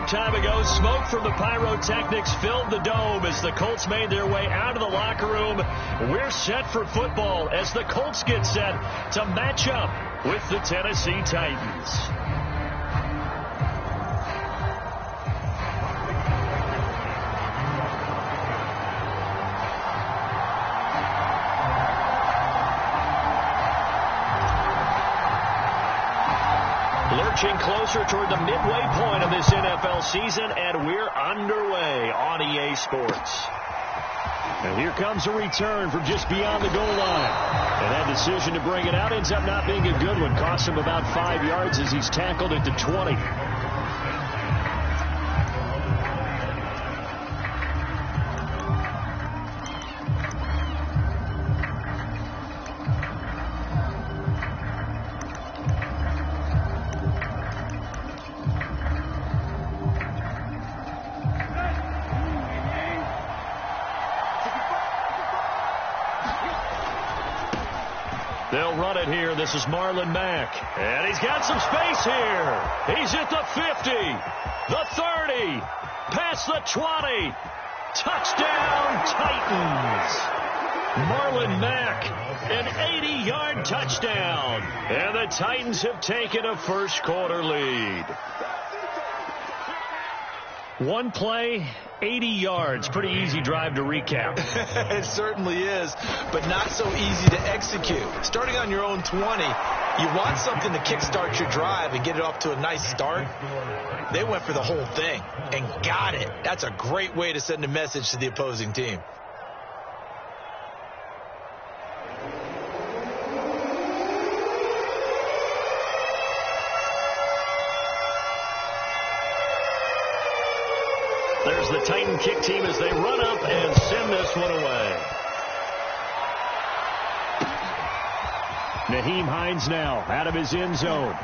short time ago, smoke from the pyrotechnics filled the dome as the Colts made their way out of the locker room. We're set for football as the Colts get set to match up with the Tennessee Titans. Lurching closer toward the midway point of this NFL season, and we're underway on EA Sports. And here comes a return from just beyond the goal line. And that decision to bring it out ends up not being a good one. Costs him about 5 yards as he's tackled at the 20. They'll run it here. This is Marlon Mack. And he's got some space here. He's at the 50, the 30, past the 20. Touchdown, Titans. Marlon Mack, an 80-yard touchdown. And the Titans have taken a first-quarter lead. One play, 80 yards. Pretty easy drive to recap. It certainly is, but not so easy to execute. Starting on your own 20, you want something to kickstart your drive and get it off to a nice start. They went for the whole thing and got it. That's a great way to send a message to the opposing team. There's the Titan kick team as they run up and send this one away. Nyheim Hines now out of his end zone.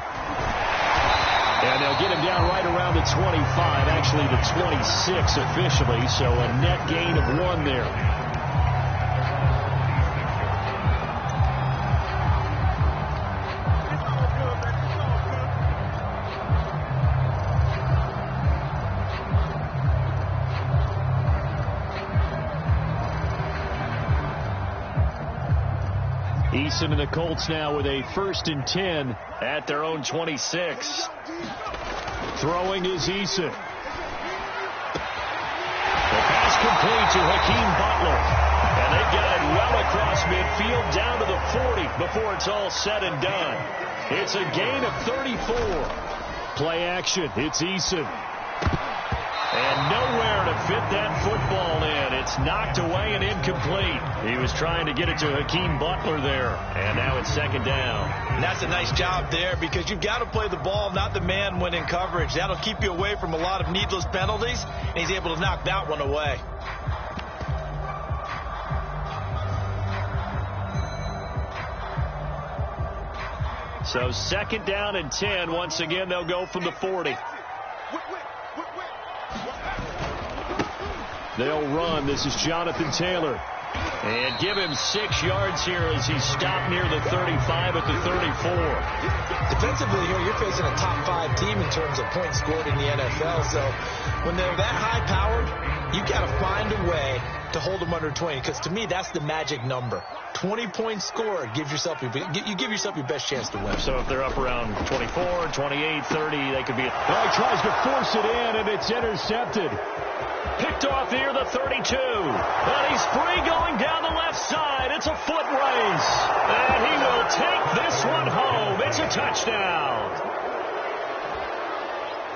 And they'll get him down right around the 25, actually the 26 officially, so a net gain of 1 there. Eason and the Colts now with a 1st and 10 at their own 26. Throwing is Eason. The pass complete to Hakeem Butler. And they got it well across midfield down to the 40 before it's all said and done. It's a gain of 34. Play action. It's Eason. And nowhere to fit that football in. It's knocked away and incomplete. He was trying to get it to Hakeem Butler there. And now it's 2nd down. And that's a nice job there because you've got to play the ball, not the man when in coverage. That'll keep you away from a lot of needless penalties. And he's able to knock that one away. So 2nd down and 10. Once again, they'll go from the 40. They'll run. This is Jonathan Taylor. And give him 6 yards here as he's stopped near the 35 at the 34. Defensively here, you're facing a top 5 team in terms of points scored in the NFL. So when they're that high-powered, you got to find a way to hold them under 20. Because to me, that's the magic number. 20 points scored gives yourself you give yourself your best chance to win. So if they're up around 24, 28, 30, they could be. Well, he tries to force it in, and it's intercepted. Picked off here, the 32. And he's free going down the left side. It's a foot race. And he will take this one home. It's a touchdown.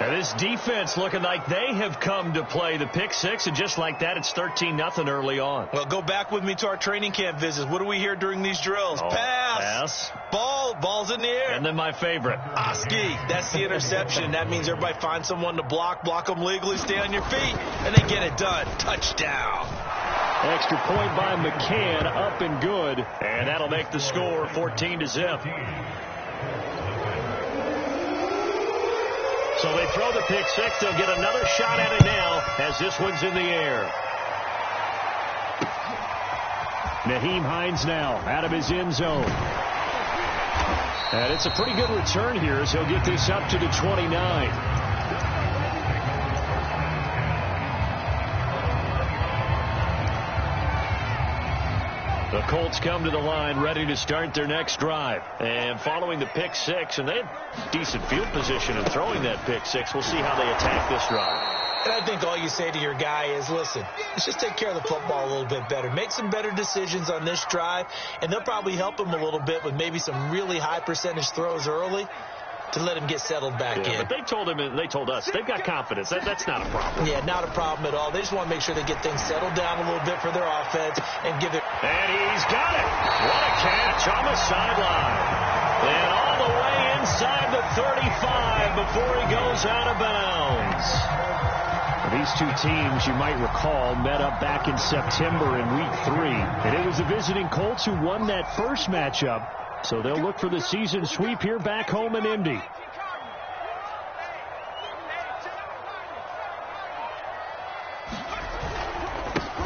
And this defense looking like they have come to play the pick six. And just like that, it's 13-0 early on. Well, go back with me to our training camp visits. What do we hear during these drills? Pass. Ball's in the air. And then my favorite. Oski. That's the interception. That means everybody finds someone to block them legally, stay on your feet, and they get it done. Touchdown. Extra point by McCann, up and good. And that'll make the score 14-0. So they throw the pick six. They'll get another shot at it now as this one's in the air. Nyheim Hines now out of his end zone. And it's a pretty good return here as he'll get this up to the 29. The Colts come to the line ready to start their next drive. And following the pick six, and they had decent field position in throwing that pick six, we'll see how they attack this drive. And I think all you say to your guy is, listen, let's just take care of the football a little bit better. Make some better decisions on this drive, and they'll probably help him a little bit with maybe some really high percentage throws early to let him get settled back in. But they told him, and they told us, they've got confidence. That's not a problem. Yeah, not a problem at all. They just want to make sure they get things settled down a little bit for their offense and give it. And he's got it. What a catch on the sideline. And all the way inside the 35 before he goes out of bounds. These two teams, you might recall, met up back in September in Week 3. And it was the visiting Colts who won that first matchup. So they'll look for the season sweep here back home in Indy.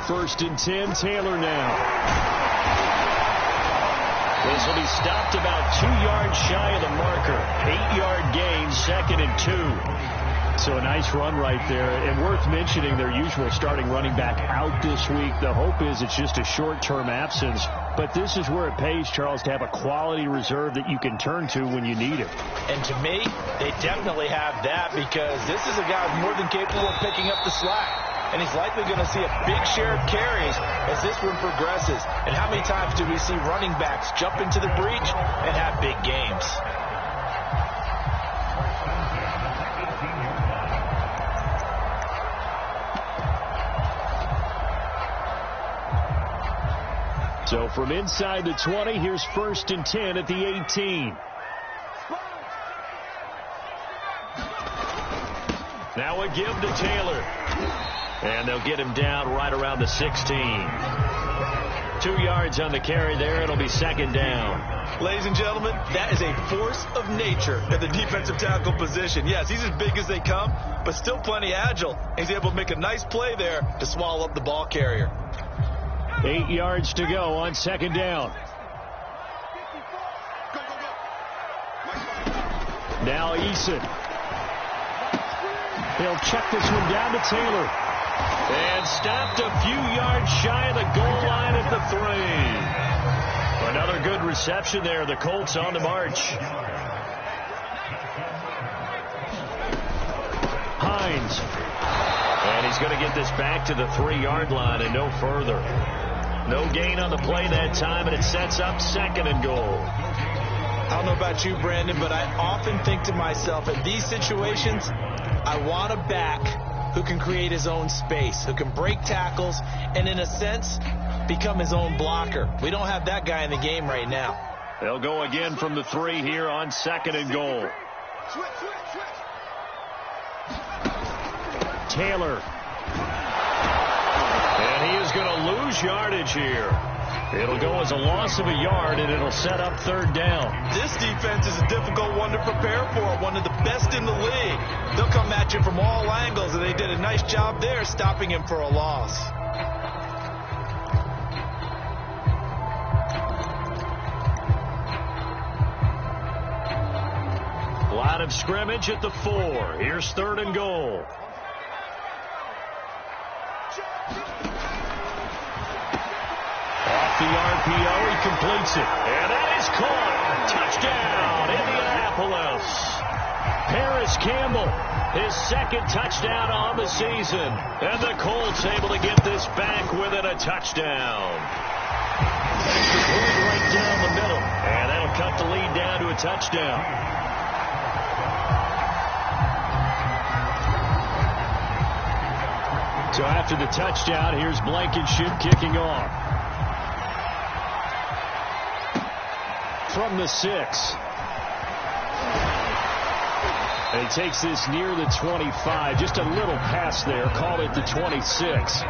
First and 10, Taylor now. This will be stopped about 2 yards shy of the marker. 8-yard gain, 2nd and 2. So a nice run right there. And worth mentioning their usual starting running back out this week. The hope is it's just a short-term absence. But this is where it pays, Charles, to have a quality reserve that you can turn to when you need it. And to me, they definitely have that because this is a guy more than capable of picking up the slack. And he's likely going to see a big share of carries as this one progresses. And how many times do we see running backs jump into the breach and have big games? So from inside the 20, here's 1st and 10 at the 18. Now a give to Taylor. And they'll get him down right around the 16. 2 yards on the carry there. It'll be 2nd down. Ladies and gentlemen, that is a force of nature at the defensive tackle position. Yes, he's as big as they come, but still plenty agile. He's able to make a nice play there to swallow up the ball carrier. 8 yards to go on 2nd down. Now Eason. He'll check this one down to Taylor. And stopped a few yards shy of the goal line at the 3. Another good reception there. The Colts on the march. Hines. And he's going to get this back to the 3-yard line and no further. No gain on the play that time, and it sets up 2nd and goal. I don't know about you, Brandon, but I often think to myself, in these situations, I want a back who can create his own space, who can break tackles, and in a sense, become his own blocker. We don't have that guy in the game right now. They'll go again from the 3 here on 2nd and goal. Taylor. And he is going to lose yardage here. It'll go as a loss of a yard, and it'll set up 3rd down. This defense is a difficult one to prepare for, one of the best in the league. They'll come at you from all angles, and they did a nice job there stopping him for a loss. Line of scrimmage at the 4. Here's 3rd and goal. Off the RPO, he completes it. And that is caught. Touchdown, Indianapolis. Paris Campbell, his 2nd touchdown on the season. And the Colts able to get this back within a touchdown. Extra point right down the middle. And that'll cut the lead down to a touchdown. So after the touchdown, here's Blankenship kicking off. From the 6. And he takes this near the 25. Just a little pass there. Call it the 26.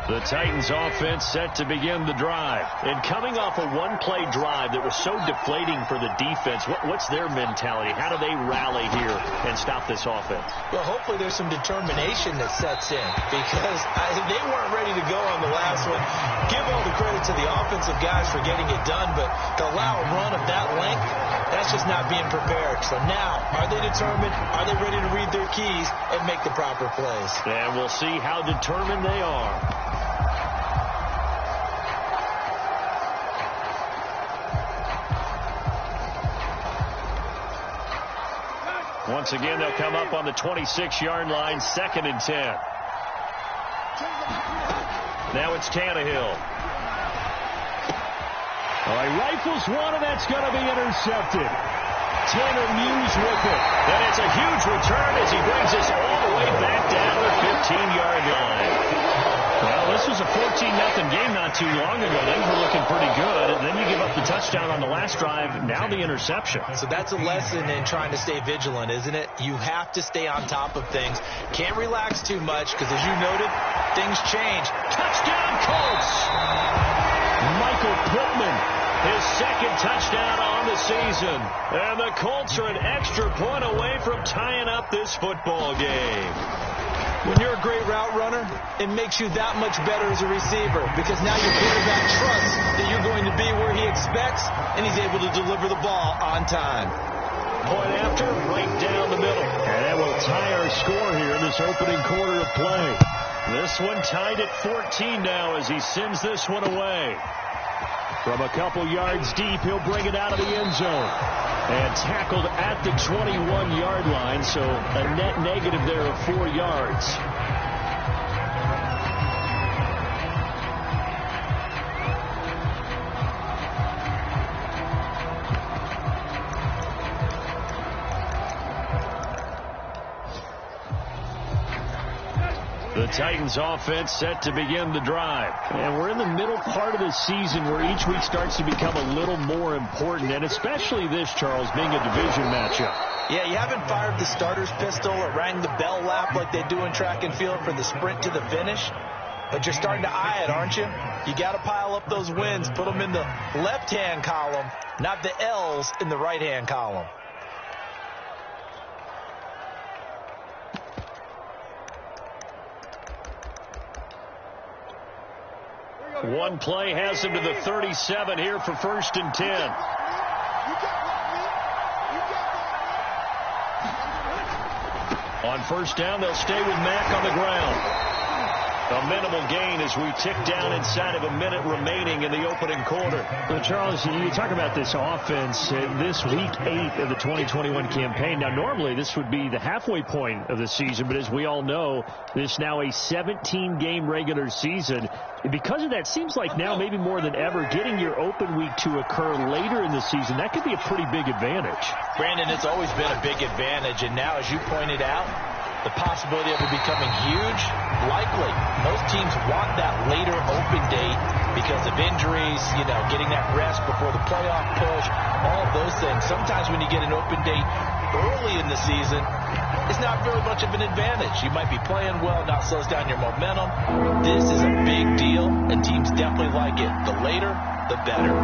The The Titans offense set to begin the drive. And coming off a one-play drive that was so deflating for the defense, what's their mentality? How do they rally here and stop this offense? Well, hopefully there's some determination that sets in because they weren't ready to go on the last one. Give all the credit to the offensive guys for getting it done, but to allow a run of that length, that's just not being prepared. So now, are they determined? Are they ready to read their keys and make the proper plays? And we'll see how determined they are. Once again, they'll come up on the 26-yard line, 2nd and 10. Now it's Tannehill. All right, rifles one, and that's going to be intercepted. Tanner Muse with it. And it's a huge return as he brings us all the way back down to the 15-yard line. Well, this was a 14-0 game not too long ago. Things were looking pretty good. And then you give up the touchdown on the last drive. Now the interception. So that's a lesson in trying to stay vigilant, isn't it? You have to stay on top of things. Can't relax too much because, as you noted, things change. Touchdown, Colts! Michael Pittman, his 2nd touchdown on the season. And the Colts are an extra point away from tying up this football game. When you're a great route runner, it makes you that much better as a receiver because now your quarterback trusts that you're going to be where he expects, and he's able to deliver the ball on time. Point after, right down the middle. And that will tie our score here in this opening quarter of play. This one tied at 14 now as he sends this one away. From a couple yards deep, he'll bring it out of the end zone. And tackled at the 21-yard line, so a net negative there of 4 yards. The Titans offense set to begin the drive. And we're in the middle part of the season where each week starts to become a little more important, and especially this, Charles, being a division matchup. Yeah, you haven't fired the starter's pistol or rang the bell lap like they do in track and field for the sprint to the finish, but you're starting to eye it, aren't you? You got to pile up those wins, put them in the left-hand column, not the L's in the right-hand column. One play has him to the 37 here for 1st and 10. On 1st down, they'll stay with Mack on the ground. A minimal gain as we tick down inside of a minute remaining in the opening quarter. Well, Charles, you talk about this offense this week 8 of the 2021 campaign. Now, normally this would be the halfway point of the season, but as we all know, this is now a 17-game regular season. And because of that, seems like now maybe more than ever, getting your open week to occur later in the season, that could be a pretty big advantage. Brandon, it's always been a big advantage, and now, as you pointed out, the possibility of it becoming huge, likely. Most teams want that later open date because of injuries, getting that rest before the playoff push, all of those things. Sometimes when you get an open date early in the season, it's not very much of an advantage. You might be playing well, not slows down your momentum. This is a big deal, and teams definitely like it. The later, the better.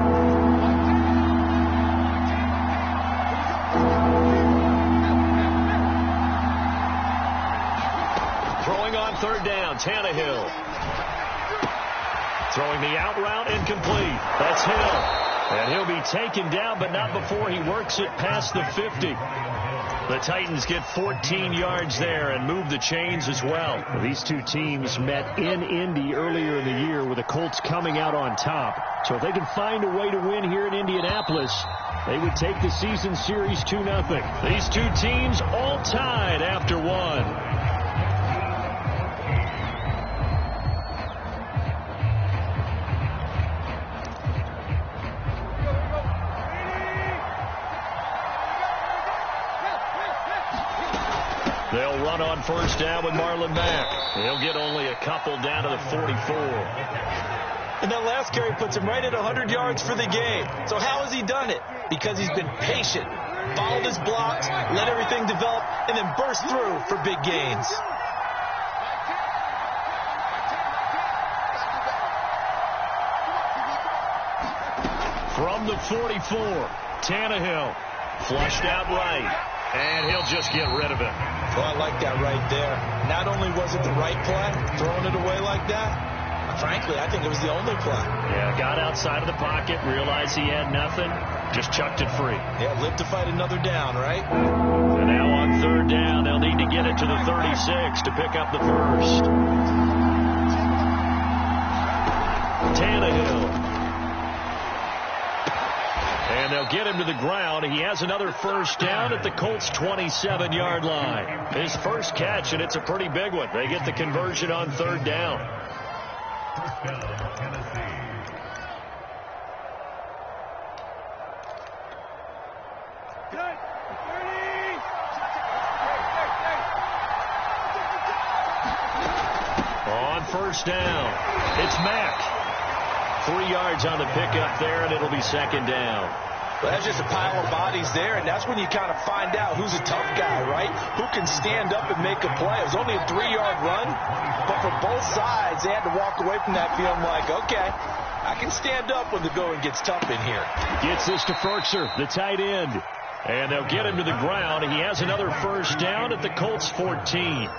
On 3rd down, Tannehill. Throwing the out route incomplete. That's Hill. And he'll be taken down, but not before he works it past the 50. The Titans get 14 yards there and move the chains as well. These two teams met in Indy earlier in the year with the Colts coming out on top. So if they can find a way to win here in Indianapolis, they would take the season series 2-0. These two teams all tied after one. They'll run on 1st down with Marlon Mack. He'll get only a couple down to the 44. And that last carry puts him right at 100 yards for the game. So how has he done it? Because he's been patient, followed his blocks, let everything develop, and then burst through for big gains. From the 44, Tannehill flushed out right, and he'll just get rid of it. Well, I like that right there. Not only was it the right play, throwing it away like that, frankly, I think it was the only play. Yeah, got outside of the pocket, realized he had nothing, just chucked it free. Yeah, live to fight another down, right? And now on third down, they'll need to get it to the 36 to pick up the first. Tannehill. And they'll get him to the ground. He has another first down at the Colts' 27-yard line. His first catch, and it's a pretty big one. They get the conversion on third down. On first down, it's Mack. 3 yards on the pickup there, and it'll be second down. Well, that's just a pile of bodies there, and that's when you kind of find out who's a tough guy, right? Who can stand up and make a play. It was only a 3-yard run, but for both sides, they had to walk away from that feeling like, okay, I can stand up when the going gets tough in here. Gets this to Firkser, the tight end. And they'll get him to the ground. He has another first down at the Colts' 14.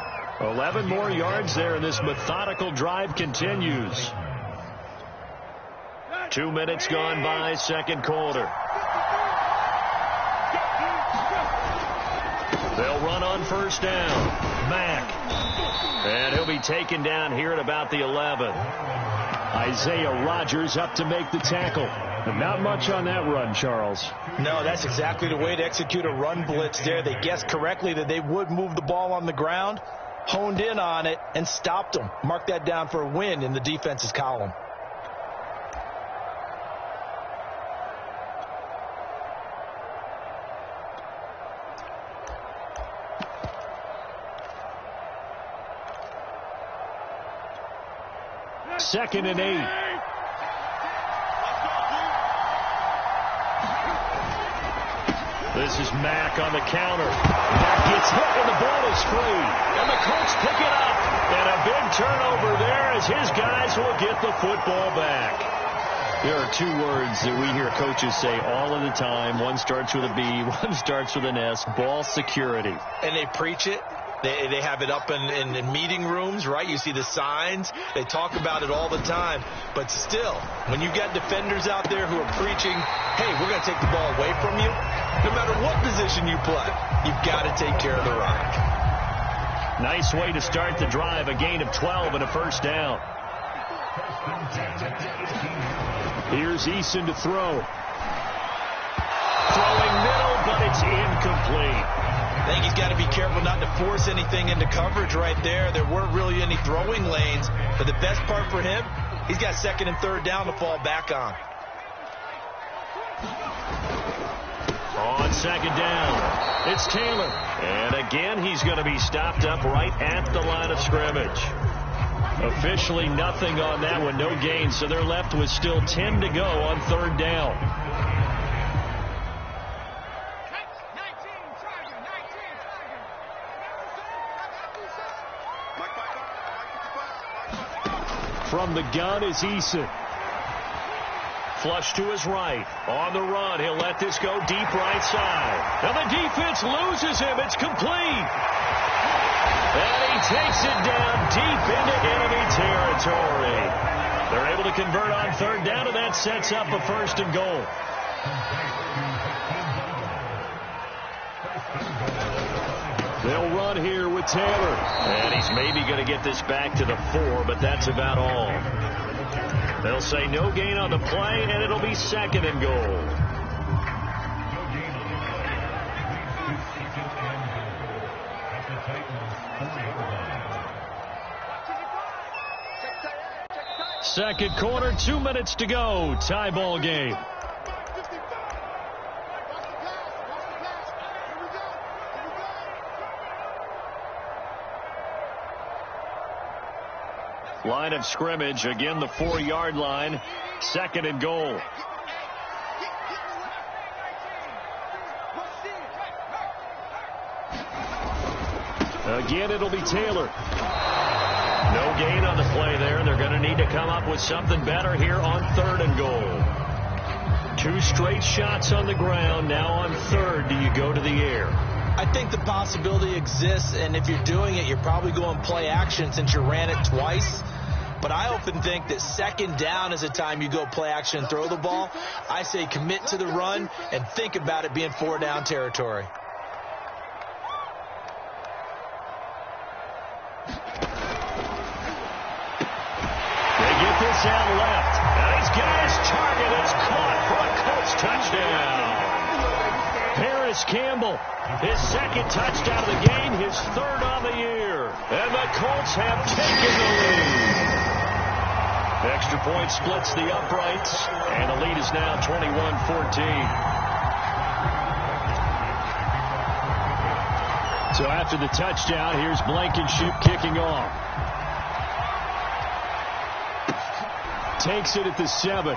11 more yards there, and this methodical drive continues. 2 minutes gone by, second quarter. They'll run on first down. Mack. And he'll be taken down here at about the 11. Isaiah Rodgers up to make the tackle. But not much on that run, Charles. No, that's exactly the way to execute a run blitz there. They guessed correctly that they would move the ball on the ground, honed in on it, and stopped them. Mark that down for a win in the defense's column. Second and 8. This is Mack on the counter. Mack gets hit and the ball is free. And the Colts pick it up. And a big turnover there as his guys will get the football back. There are 2 words that we hear coaches say all of the time. One starts with a B, one starts with an S. Ball security. And they preach it. They have it up in meeting rooms, right? You see the signs. They talk about it all the time. But still, when you got defenders out there who are preaching, hey, we're going to take the ball away from you, no matter what position you play, you've got to take care of the rock. Nice way to start the drive. A gain of 12 and a first down. Here's Eason to throw. Throwing middle, but it's incomplete. I think he's got to be careful not to force anything into coverage right there. There weren't really any throwing lanes, but the best part for him, he's got second and third down to fall back on. On second down, it's Taylor. And again, he's going to be stopped up right at the line of scrimmage. Officially nothing on that one, no gain, so they're left with still 10 to go on third down. From the gun is Eason. Flush to his right. On the run. He'll let this go deep right side. Now the defense loses him. It's complete. And he takes it down deep into enemy territory. They're able to convert on third down, and that sets up a first and goal. They'll run here with Taylor. And he's maybe going to get this back to the 4, but that's about all. They'll say no gain on the play, and it'll be second and goal. Second quarter, 2 minutes to go. Tie ball game. Line of scrimmage, again the 4-yard line. Second and goal. Again, it'll be Taylor. No gain on the play there. They're going to need to come up with something better here on third and goal. 2 straight shots on the ground. Now on 3rd, do you go to the air? I think the possibility exists, and if you're doing it, you're probably going play action since you ran it twice. But I often think that 2nd down is a time you go play action and throw the ball. I say commit to the run and think about it being 4 down territory. They get this out left. And he's got his target. It's caught for a Colts touchdown. Paris Campbell, his 2nd touchdown of the game, his 3rd on the year. And the Colts have taken the lead. Extra point splits the uprights, and the lead is now 21-14. So after the touchdown, here's Blankenship kicking off. Takes it at the 7.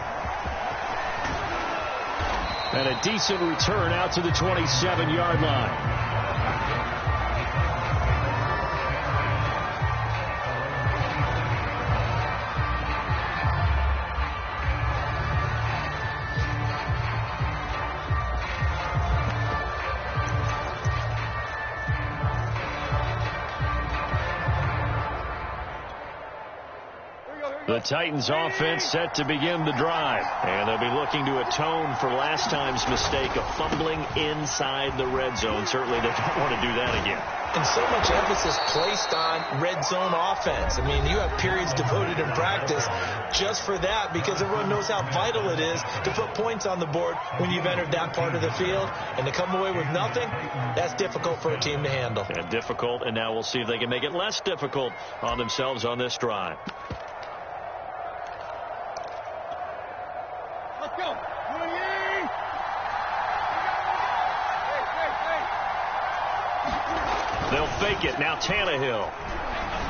And a decent return out to the 27-yard line. The Titans offense set to begin the drive. And they'll be looking to atone for last time's mistake of fumbling inside the red zone. Certainly they don't want to do that again. And so much emphasis placed on red zone offense. I mean, you have periods devoted in practice just for that because everyone knows how vital it is to put points on the board when you've entered that part of the field. And to come away with nothing, that's difficult for a team to handle. And difficult, and now we'll see if they can make it less difficult on themselves on this drive. They'll fake it. Now Tannehill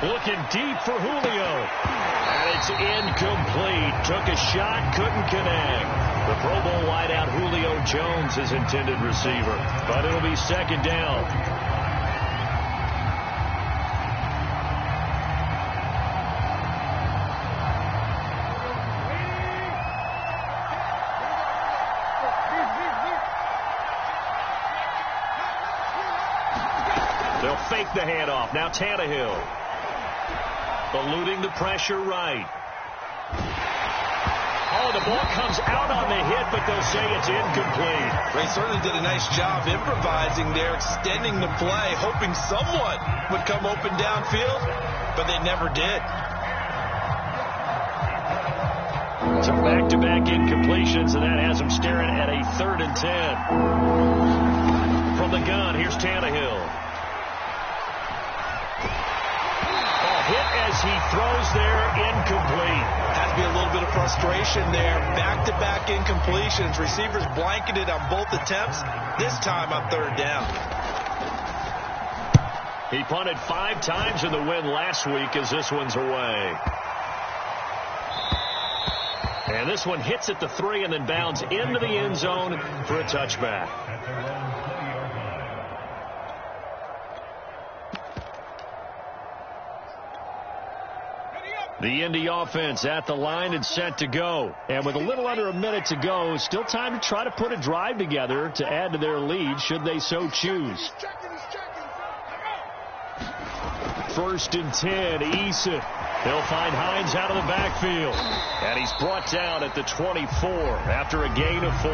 looking deep for Julio. And it's incomplete. Took a shot, couldn't connect. The Pro Bowl wideout Julio Jones is intended receiver. But it'll be 2nd down. They'll fake the handoff. Now Tannehill. Eluding the pressure right. Oh, the ball comes out on the hit, but they'll say it's incomplete. They certainly did a nice job improvising there, extending the play, hoping someone would come open downfield, but they never did. So back-to-back incompletions, and that has them staring at a 3rd and 10. From the gun, here's Tannehill. Hit as he throws there, incomplete. Has to be a little bit of frustration there. Back-to-back incompletions. Receivers blanketed on both attempts, this time on 3rd down. He punted 5 times in the win last week as this one's away. And this one hits at the 3 and then bounds into the end zone for a touchback. The Indy offense at the line and set to go. And with a little under a minute to go, still time to try to put a drive together to add to their lead should they so choose. 1st and 10, Eason. They'll find Hines out of the backfield. And he's brought down at the 24 after a gain of 4.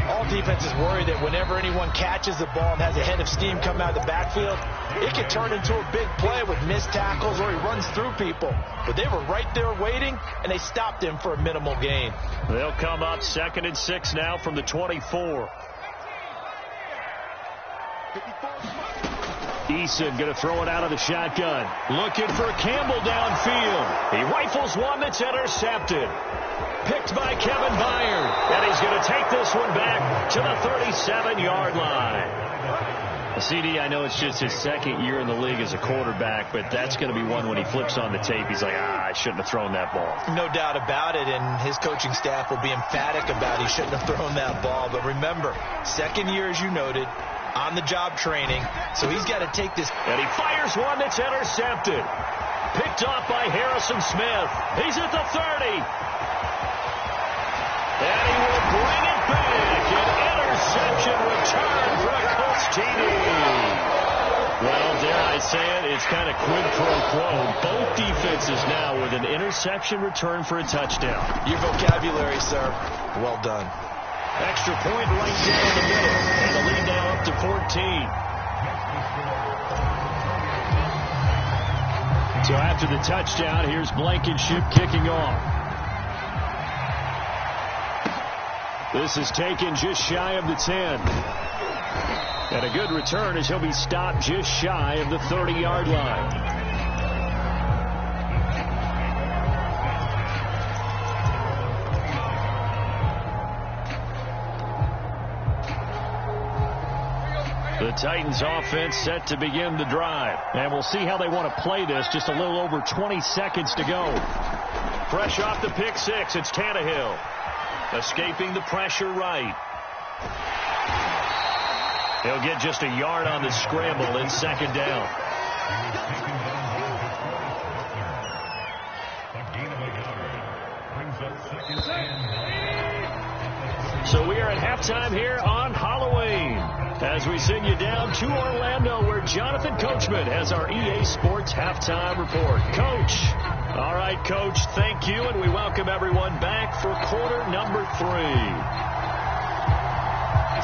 All defenses worry that whenever anyone catches the ball and has a head of steam come out of the backfield, it can turn into a big play with missed tackles or he runs through people. But they were right there waiting, and they stopped him for a minimal gain. They'll come up 2nd and 6 now from the 24. Eason going to throw it out of the shotgun. Looking for Campbell downfield. He rifles one that's intercepted. Picked by Kevin Byard. And he's going to take this one back to the 37-yard line. CD, I know it's just his 2nd year in the league as a quarterback, but that's going to be one when he flips on the tape. He's like, I shouldn't have thrown that ball. No doubt about it, and his coaching staff will be emphatic about he shouldn't have thrown that ball. But remember, 2nd year, as you noted, on-the-job training, so he's got to take this. And he fires one that's intercepted. Picked off by Harrison Smith. He's at the 30. And he will interception return for a Colts TD. Well, dare I say it, it's kind of quid pro quo. Both defenses now with an interception return for a touchdown. Your vocabulary, sir. Well done. Extra point right down the middle. And the lead now up to 14. So after the touchdown, here's Blankenship kicking off. This is taken just shy of the 10. And a good return as he'll be stopped just shy of the 30-yard line. The Titans offense set to begin the drive. And we'll see how they want to play this. Just a little over 20 seconds to go. Fresh off the pick six, it's Tannehill. Escaping the pressure right. He'll get just a yard on the scramble in second down. So we are at halftime here on Halloween, as we send you down to Orlando, where Jonathan Coachman has our EA Sports Halftime Report. Coach. All right, Coach, thank you, and we welcome everyone back for quarter number 3.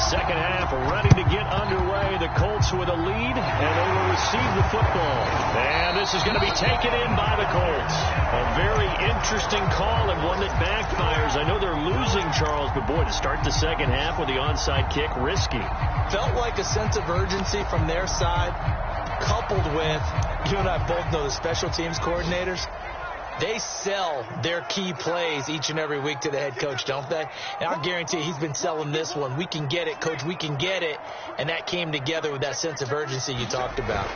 Second half ready to get underway. The Colts with a lead, and they will receive the football. And this is going to be taken in by the Colts. A very interesting call and one that backfires. I know they're losing, Charles, but boy, to start the second half with the onside kick, risky. Felt like a sense of urgency from their side, coupled with, you and I both know the special teams coordinators. They sell their key plays each and every week to the head coach, don't they? And I'll guarantee you he's been selling this one. We can get it, Coach. We can get it. And that came together with that sense of urgency you talked about.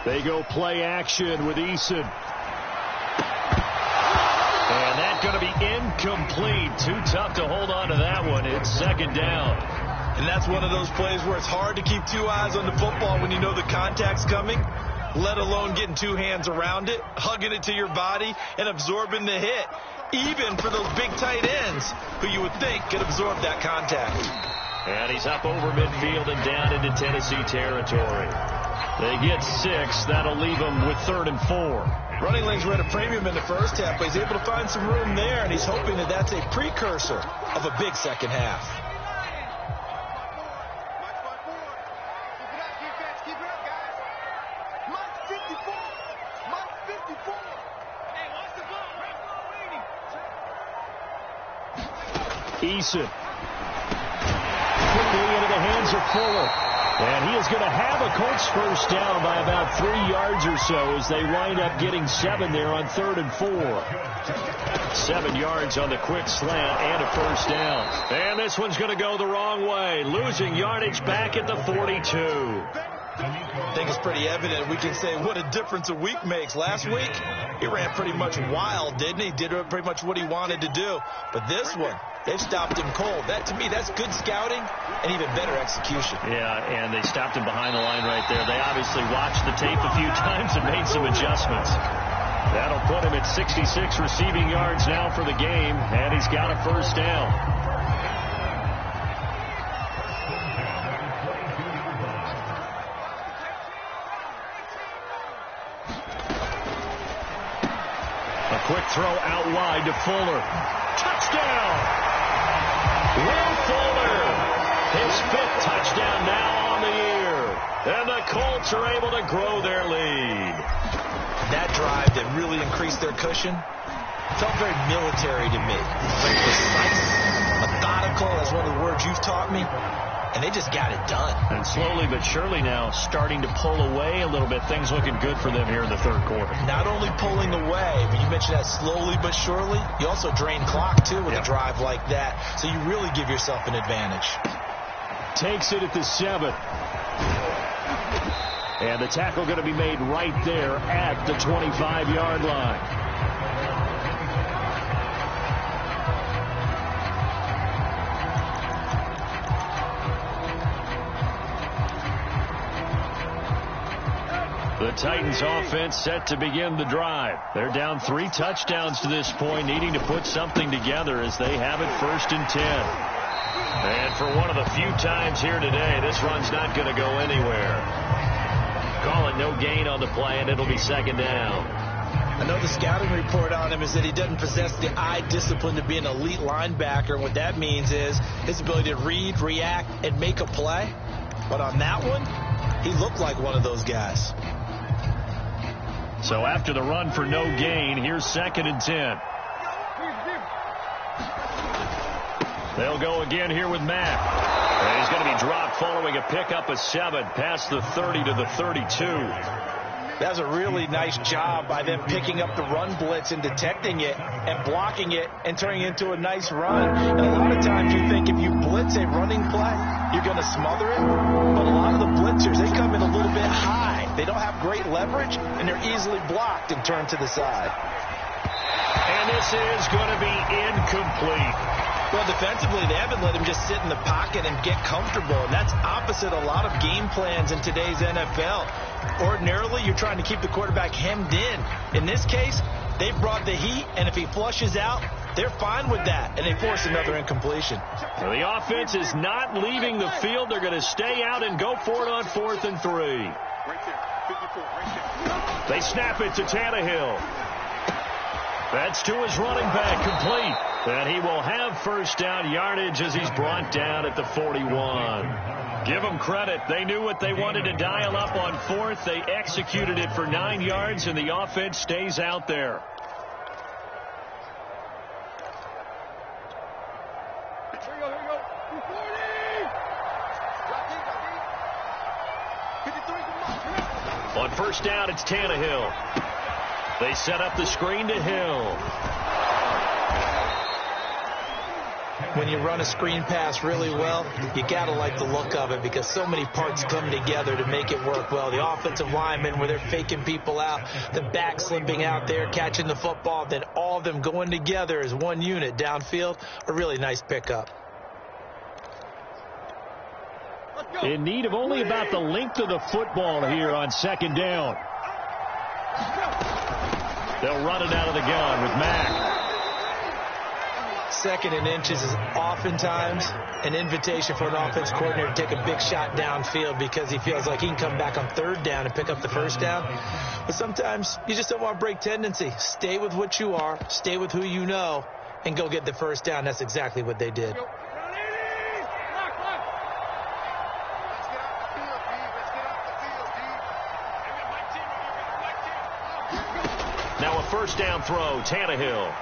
They go play action with Eason. And that's going to be incomplete. Too tough to hold on to that one. It's second down. And that's one of those plays where it's hard to keep two eyes on the football when you know the contact's coming, let alone getting two hands around it, hugging it to your body, and absorbing the hit, even for those big tight ends who you would think could absorb that contact. And he's up over midfield and down into Tennessee territory. They get 6. That'll leave them with 3rd and 4. Running lanes were at a premium in the first half, but he's able to find some room there, and he's hoping that that's a precursor of a big second half. Eason. Quickly into the hands of Fuller. And he is going to have a Colts first down by about 3 yards or so as they wind up getting 7 there on 3rd and 4. 7 yards on the quick slant and a first down. And this one's going to go the wrong way. Losing yardage back at the 42. I think it's pretty evident. We can say what a difference a week makes. Last week, he ran pretty much wild, didn't he? Did pretty much what he wanted to do. But this one, they've stopped him cold. That, to me, that's good scouting and even better execution. Yeah, and they stopped him behind the line right there. They obviously watched the tape a few times and made some adjustments. That'll put him at 66 receiving yards now for the game, and he's got a first down. Quick throw out wide to Fuller. Touchdown! Will Fuller. His 5th touchdown now on the year. And the Colts are able to grow their lead. That drive that really increased their cushion felt very military to me. Very precise, methodical. That's one of the words you've taught me. And they just got it done. And slowly but surely now starting to pull away a little bit. Things looking good for them here in the 3rd quarter. Not only pulling away, but you mentioned that slowly but surely. You also drain clock, too, with a drive like that. So you really give yourself an advantage. Takes it at the 7. And the tackle going to be made right there at the 25-yard line. The Titans offense set to begin the drive. They're down 3 touchdowns to this point, needing to put something together as they have it 1st and 10. And for one of the few times here today, this run's not going to go anywhere. Call it no gain on the play, and it'll be second down. I know the scouting report on him is that he doesn't possess the eye discipline to be an elite linebacker. And what that means is his ability to read, react, and make a play. But on that one, he looked like one of those guys. So after the run for no gain, here's 2nd and 10. They'll go again here with Matt. And he's going to be dropped following a pickup of 7 past the 30 to the 32. That was a really nice job by them picking up the run blitz and detecting it and blocking it and turning it into a nice run. And a lot of times you think if you blitz a running play, you're going to smother it. But a lot of the blitzers, they come in a little bit high. They don't have great leverage, and they're easily blocked and turned to the side. And this is going to be incomplete. Well, defensively, they haven't let him just sit in the pocket and get comfortable, and that's opposite a lot of game plans in today's NFL. Ordinarily, you're trying to keep the quarterback hemmed in. In this case, they brought the heat, and if he flushes out, they're fine with that, and they force another incompletion. So the offense is not leaving the field. They're going to stay out and go for it on 4th and 3. They snap it to Tannehill. That's to his running back, complete. And he will have first down yardage as he's brought down at the 41. Give them credit. They knew what they wanted to dial up on 4th. They executed it for 9 yards, and the offense stays out there. Here we go. 240. On first down, it's Tannehill. They set up the screen to Hill. When you run a screen pass really well, you got to like the look of it because so many parts come together to make it work well. The offensive linemen, where they're faking people out, the back slipping out there, catching the football, then all of them going together as one unit downfield, a really nice pickup. In need of only about the length of the football here on 2nd down. They'll run it out of the gun with Mack. 2nd and inches is oftentimes an invitation for an offense coordinator to take a big shot downfield because he feels like he can come back on 3rd down and pick up the first down. But sometimes you just don't want to break tendency. Stay with what you are, stay with who you know, and go get the first down. That's exactly what they did. Now a first down throw, Tannehill.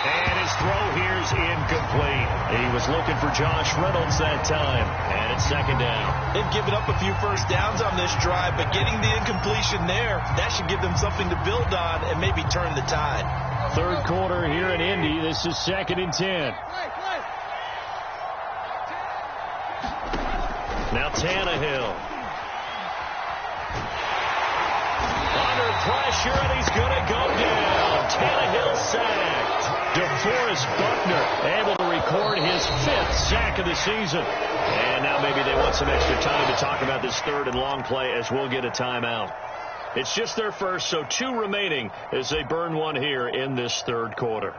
And his throw here's incomplete. He was looking for Josh Reynolds that time. And it's 2nd down. They've given up a few first downs on this drive, but getting the incompletion there, that should give them something to build on and maybe turn the tide. 3rd quarter here in Indy. This is 2nd and 10. Now Tannehill. Under pressure, and he's going to go down. Tannehill sacked. DeForest Buckner able to record his 5th sack of the season. And now maybe they want some extra time to talk about this 3rd and long play as we'll get a timeout. It's just their first, so 2 remaining as they burn one here in this 3rd quarter.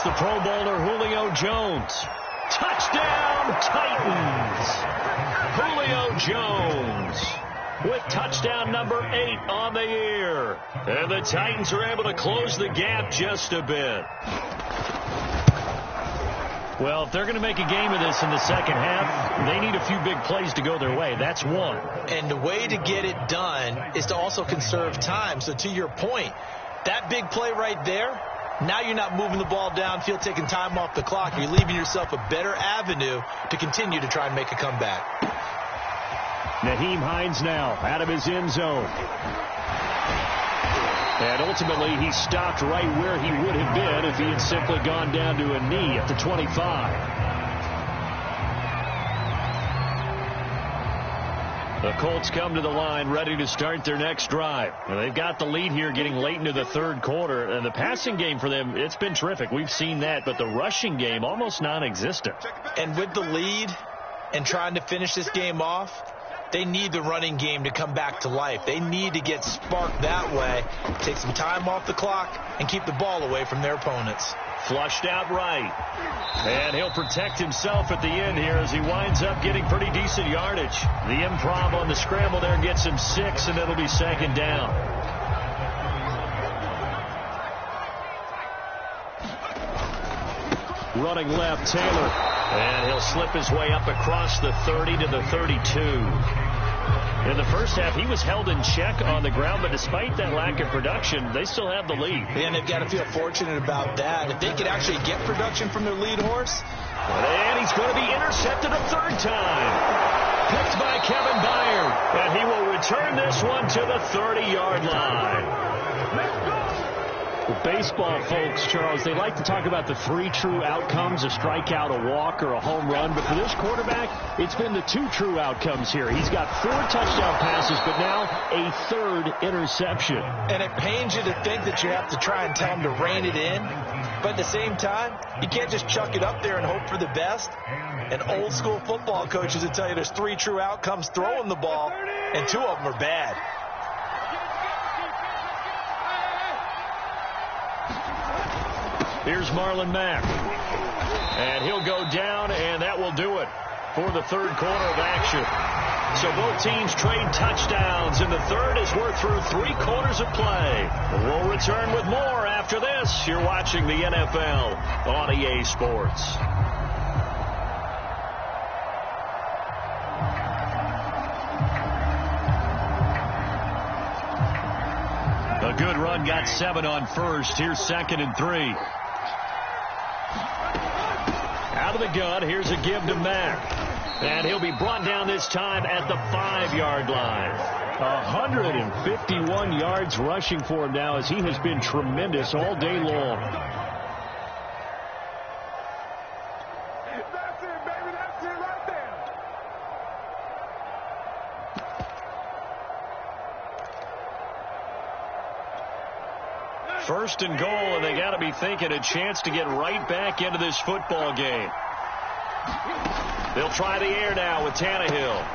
The Pro Bowler Julio Jones. Touchdown, Titans. Julio Jones with touchdown number 8 on the year. And the Titans are able to close the gap just a bit. Well, if they're going to make a game of this in the second half, they need a few big plays to go their way. That's one. And the way to get it done is to also conserve time. So to your point, that big play right there, now you're not moving the ball downfield, taking time off the clock. You're leaving yourself a better avenue to continue to try and make a comeback. Nyheim Hines now out of his end zone. And ultimately, he stopped right where he would have been if he had simply gone down to a knee at the 25. The Colts come to the line ready to start their next drive. And they've got the lead here getting late into the third quarter. And the passing game for them, it's been terrific. We've seen that. But the rushing game, almost non-existent. And with the lead and trying to finish this game off, they need the running game to come back to life. They need to get sparked that way, take some time off the clock, and keep the ball away from their opponents. Flushed out right. And he'll protect himself at the end here as he winds up getting pretty decent yardage. The improv on the scramble there gets him 6, and it'll be second down. Running left, Taylor. And he'll slip his way up across the 30 to the 32. In the first half, he was held in check on the ground, but despite that lack of production, they still have the lead. And they've got to feel fortunate about that. If they could actually get production from their lead horse. And he's going to be intercepted a third time. Picked by Kevin Byard. And he will return this one to the 30-yard line. The baseball folks, Charles, they like to talk about the 3 true outcomes, a strikeout, a walk, or a home run. But for this quarterback, it's been the 2 true outcomes here. He's got 4 touchdown passes, but now a 3rd interception. And it pains you to think that you have to try and tell him to rein it in. But at the same time, you can't just chuck it up there and hope for the best. And old school football coaches will tell you there's 3 true outcomes throwing the ball, and 2 of them are bad. Here's Marlon Mack. And he'll go down, and that will do it for the third quarter of action. So both teams trade touchdowns, and the third as we're through 3 quarters of play. We'll return with more after this. You're watching the NFL on EA Sports. A good run, got 7 on first. Here's 2nd and 3. Out of the gun, here's a give to Mack. And he'll be brought down this time at the 5-yard line. 151 yards rushing for him now as he has been tremendous all day long. That's it, baby. That's it right there. First and goal, and they got to be thinking a chance to get right back into this football game. They'll try the air now with Tannehill.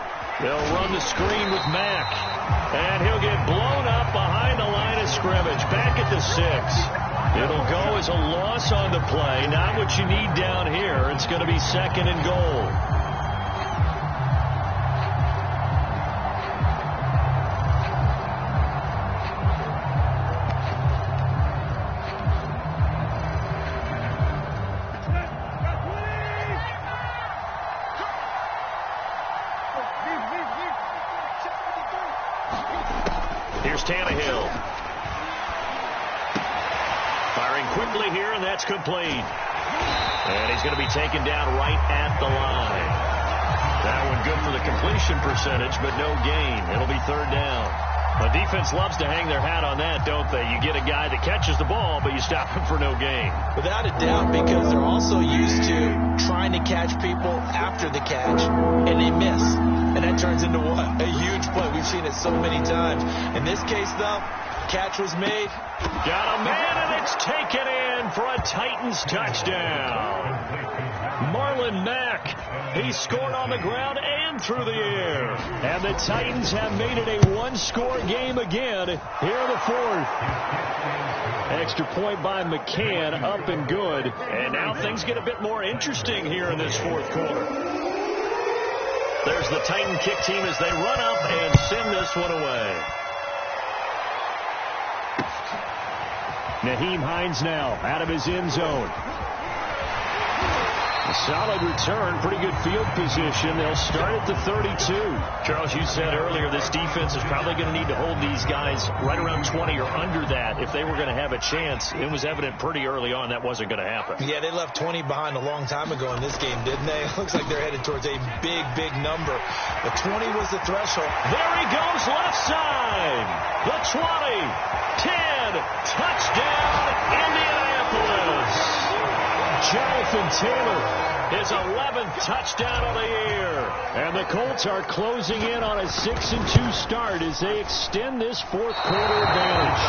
They'll run the screen with Mack. And he'll get blown up behind the line of scrimmage. Back at the 6. It'll go as a loss on the play. Not what you need down here. It's going to be 2nd and goal. Here's Tannehill. Firing quickly here, and that's complete. And he's going to be taken down right at the line. That one good for the completion percentage, but no gain. It'll be 3rd down. The defense loves to hang their hat on that, don't they? You get a guy that catches the ball, but you stop him for no gain. Without a doubt, because they're also used to trying to catch people after the catch, and they miss. And that turns into what? A huge play. We've seen it so many times. In this case, though, catch was made. Got a man, and it's taken in for a Titans touchdown. Marlon Mack, he scored on the ground and through the air. And the Titans have made it a 1-score game again here in the 4th. Extra point by McCann, up and good. And now things get a bit more interesting here in this 4th quarter. There's the Titan kick team as they run up and send this one away. Nyheim Hines now out of his end zone. A solid return, pretty good field position. They'll start at the 32. Charles, you said earlier this defense is probably going to need to hold these guys right around 20 or under that if they were going to have a chance. It was evident pretty early on that wasn't going to happen. Yeah, they left 20 behind a long time ago in this game, didn't they? It looks like they're headed towards a big, big number. But 20 was the threshold. There he goes, left side. The 20, 10, touchdown, Indianapolis. Jonathan Taylor, his 11th touchdown of the year. And the Colts are closing in on a 6-2 start as they extend this fourth quarter advantage.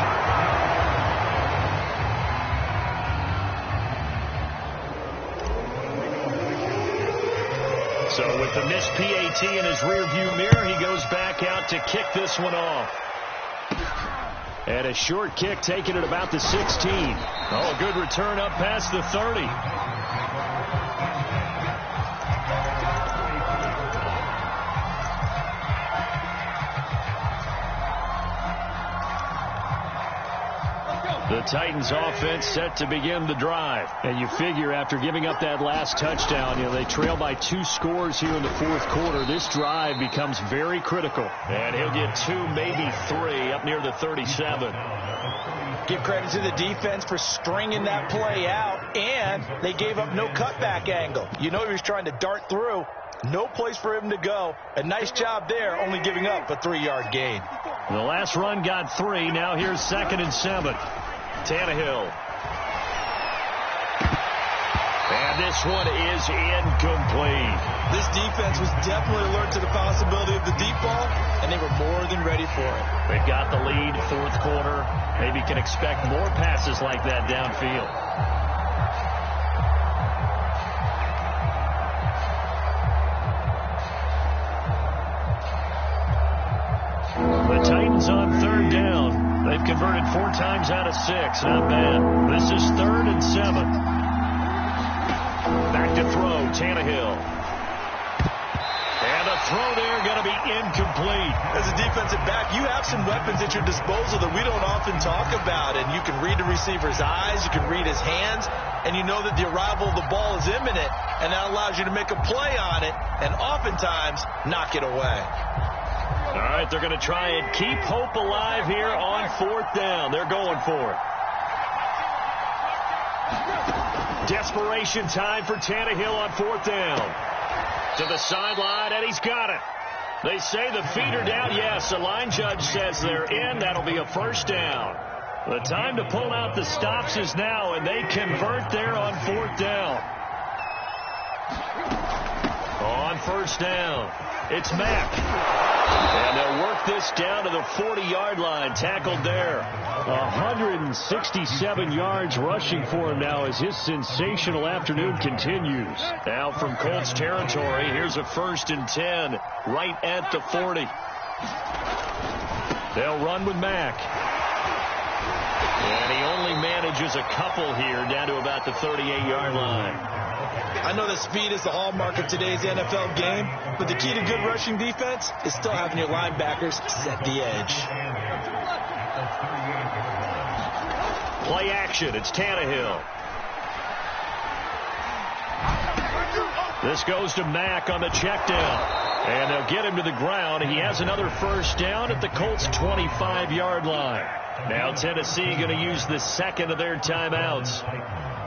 So with the missed PAT in his rearview mirror, he goes back out to kick this one off. And a short kick taken at about the 16. Oh, good return up past the 30. The Titans offense set to begin the drive. And you figure after giving up that last touchdown, they trail by 2 scores here in the fourth quarter. This drive becomes very critical. And he'll get 2, maybe 3 up near the 37. Give credit to the defense for stringing that play out, and they gave up no cutback angle. You know he was trying to dart through. No place for him to go. A nice job there, only giving up a 3-yard gain. The last run got 3. Now here's 2nd and 7. Tannehill. And this one is incomplete. This defense was definitely alert to the possibility of the deep ball, and they were more than ready for it. They've got the lead, fourth quarter. Maybe can expect more passes like that downfield. The Titans on 3rd down. They've converted 4 times out of 6. Not bad. This is 3rd and 7. Back to throw. Tannehill. And the throw there going to be incomplete. As a defensive back, you have some weapons at your disposal that we don't often talk about. And you can read the receiver's eyes. You can read his hands. And you know that the arrival of the ball is imminent. And that allows you to make a play on it. And oftentimes, knock it away. All right, they're going to try and keep hope alive here on 4th down. They're going for it. Desperation time for Tannehill on 4th down. To the sideline, and he's got it. They say the feet are down. Yes, the line judge says they're in. That'll be a 1st down. The time to pull out the stops is now, and they convert there on 4th down. On 1st down, it's Mack. And they'll work this down to the 40-yard line. Tackled there. 167 yards rushing for him now as his sensational afternoon continues. Now from Colts territory, here's a 1st and 10 right at the 40. They'll run with Mack. And he only manages a couple here down to about the 38-yard line. I know that speed is the hallmark of today's NFL game, but the key to good rushing defense is still having your linebackers set the edge. Play action. It's Tannehill. This goes to Mack on the check down. And they'll get him to the ground. He has another 1st down at the Colts' 25-yard line. Now Tennessee going to use the 2nd of their timeouts.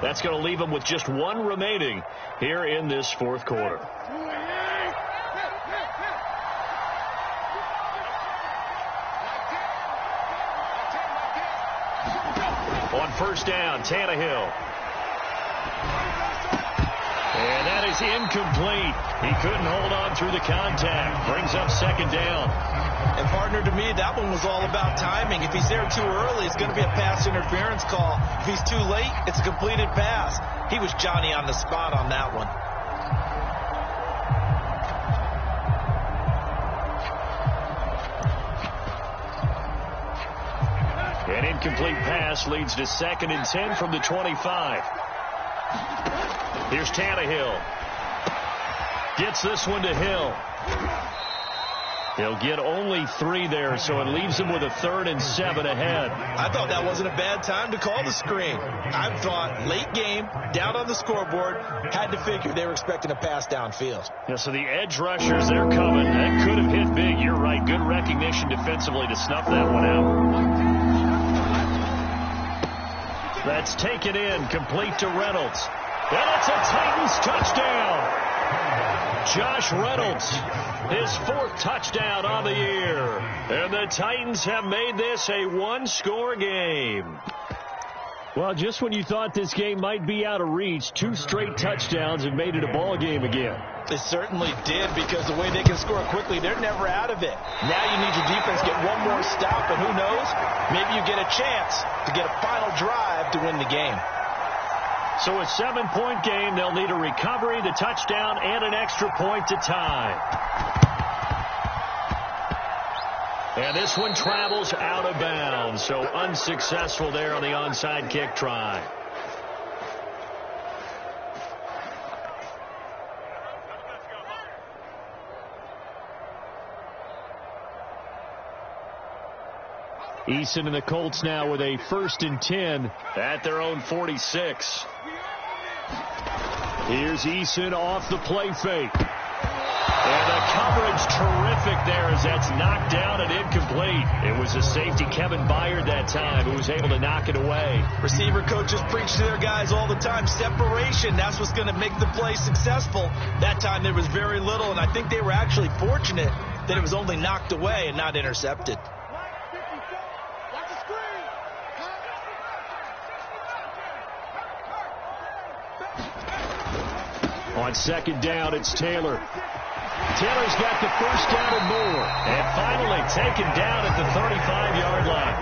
That's going to leave them with just 1 remaining here in this 4th quarter. On 1st down, Tannehill. And that is incomplete. He couldn't hold on through the contact. Brings up 2nd down. And partner, to me, that one was all about timing. If he's there too early, it's going to be a pass interference call. If he's too late, it's a completed pass. He was Johnny on the spot on that one. An incomplete pass leads to 2nd and 10 from the 25. Here's Tannehill. Gets this one to Hill. They'll get only 3 there, so it leaves them with a 3rd and 7 ahead. I thought that wasn't a bad time to call the screen. I thought late game, down on the scoreboard, had to figure they were expecting a pass downfield. Yeah, so the edge rushers, they're coming. That could have hit big. You're right. Good recognition defensively to snuff that one out. That's taken in, complete to Reynolds. And it's a Titans touchdown. Josh Reynolds, his 4th touchdown on the year. And the Titans have made this a 1-score game. Well, just when you thought this game might be out of reach, 2 straight touchdowns have made it a ball game again. They certainly did, because the way they can score quickly, they're never out of it. Now you need your defense to get one more stop, and who knows, maybe you get a chance to get a final drive to win the game. So a 7-point game, they'll need a recovery, the touchdown, and an extra point to tie. And this one travels out of bounds, so unsuccessful there on the onside kick try. Eason and the Colts now with a 1st and 10 at their own 46. Here's Eason off the play fake. And the coverage terrific there as that's knocked down and incomplete. It was the safety, Kevin Byard, that time who was able to knock it away. Receiver coaches preach to their guys all the time. Separation, that's what's going to make the play successful. That time there was very little, and I think they were actually fortunate that it was only knocked away and not intercepted. On 2nd down, it's Taylor. Taylor's got the 1st down and more. And finally taken down at the 35-yard line.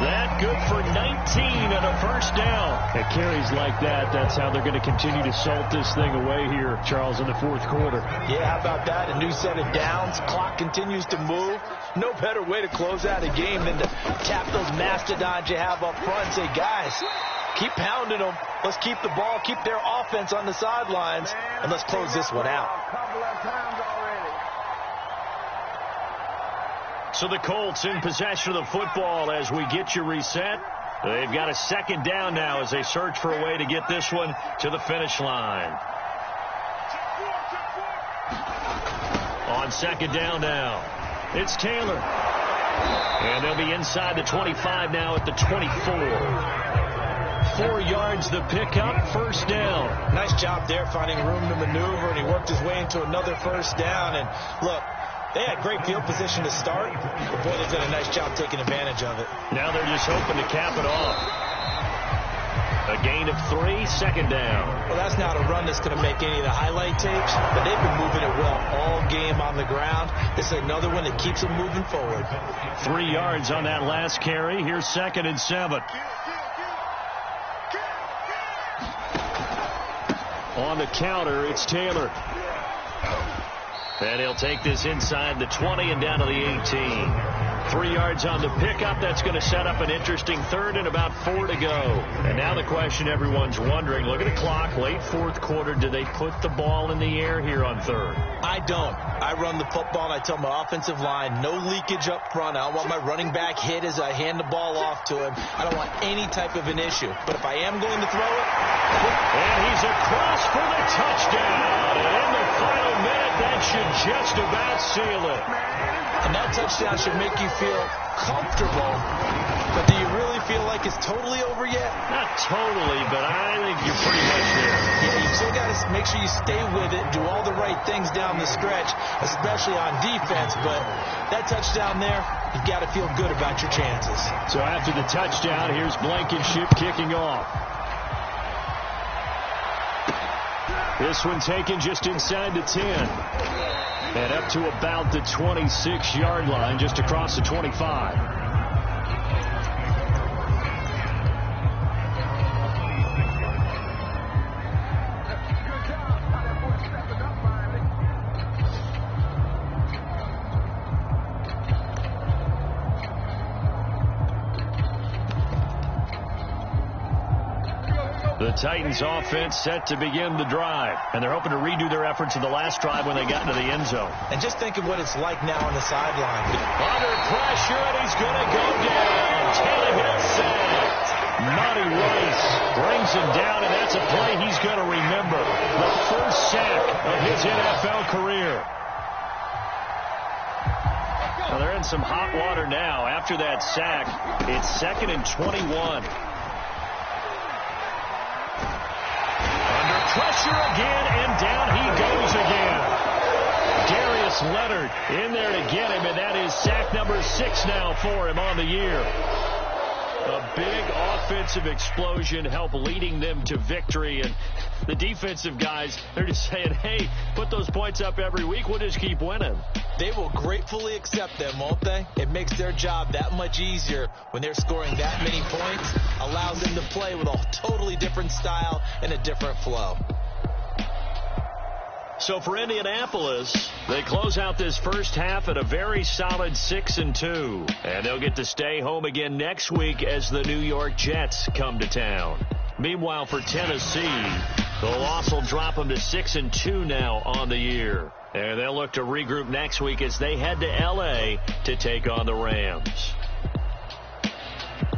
That good for 19 and a 1st down. At carries like that, that's how they're going to continue to salt this thing away here, Charles, in the 4th quarter. Yeah, how about that? A new set of downs. Clock continues to move. No better way to close out a game than to tap those mastodons you have up front and say, guys, keep pounding them. Let's keep the ball, keep their offense on the sidelines, and let's close this one out. So the Colts in possession of the football as we get you reset. They've got a 2nd down now as they search for a way to get this one to the finish line. On 2nd down now, it's Taylor. And they'll be inside the 25 now at the 24. 4 yards the pickup, 1st down. Nice job there finding room to maneuver, and he worked his way into another 1st down. And look, they had great field position to start, but boy, they did a nice job taking advantage of it. Now they're just hoping to cap it off. A gain of 3, 2nd down. Well, that's not a run that's going to make any of the highlight tapes, but they've been moving it well all game on the ground. This is another one that keeps them moving forward. 3 yards on that last carry. Here's 2nd and 7. On the counter, it's Taylor. And he'll take this inside the 20 and down to the 18. 3 yards on the pickup. That's going to set up an interesting 3rd and about 4 to go. And now the question everyone's wondering, look at the clock, late 4th quarter, do they put the ball in the air here on 3rd? I don't. I run the football, and I tell my offensive line, no leakage up front. I don't want my running back hit as I hand the ball off to him. I don't want any type of an issue. But if I am going to throw it... And he's across for the touchdown. And in the final minute, that should just about seal it. And that touchdown should make you feel comfortable. But do you really feel like it's totally over yet? Not totally, but I think you're pretty much there. Yeah, you still got to make sure you stay with it, do all the right things down the stretch, especially on defense. But that touchdown there, you've got to feel good about your chances. So after the touchdown, here's Blankenship kicking off. This one taken just inside the 10. And up to about the 26-yard line, just across the 25. The Titans offense set to begin the drive, and they're hoping to redo their efforts in the last drive when they got into the end zone. And just think of what it's like now on the sideline. Under pressure, and he's going to go down. Tannehill sacked. Monty Rice brings him down, and that's a play he's going to remember. The first sack of his NFL career. Well, they're in some hot water now. After that sack, it's 2nd and 21. Pressure again, and down he goes again. Darius Leonard. in there to get him, and that is sack number 6 now for him on the year. A big offensive explosion helped leading them to victory. And the defensive guys, they're just saying, hey, put those points up every week. We'll just keep winning. They will gratefully accept them, won't they? It makes their job that much easier when they're scoring that many points. Allows them to play with a totally different style and a different flow. So for Indianapolis, they close out this first half at a very solid 6-2. And they'll get to stay home again next week as the New York Jets come to town. Meanwhile, for Tennessee, the loss will drop them to 6-2 now on the year. And they'll look to regroup next week as they head to L.A. to take on the Rams.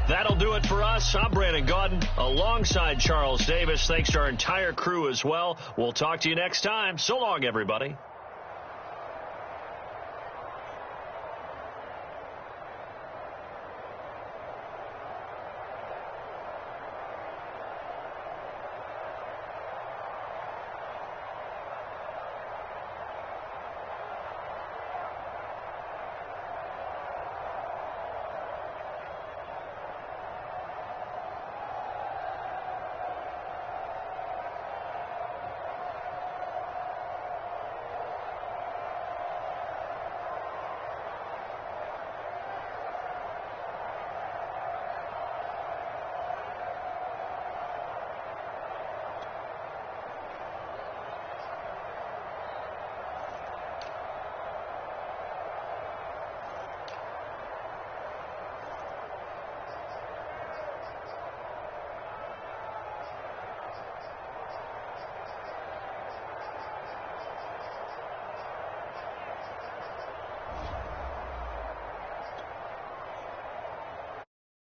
That'll do it for us. I'm Brandon Gaudin alongside Charles Davis. Thanks to our entire crew as well. We'll talk to you next time. So long, everybody.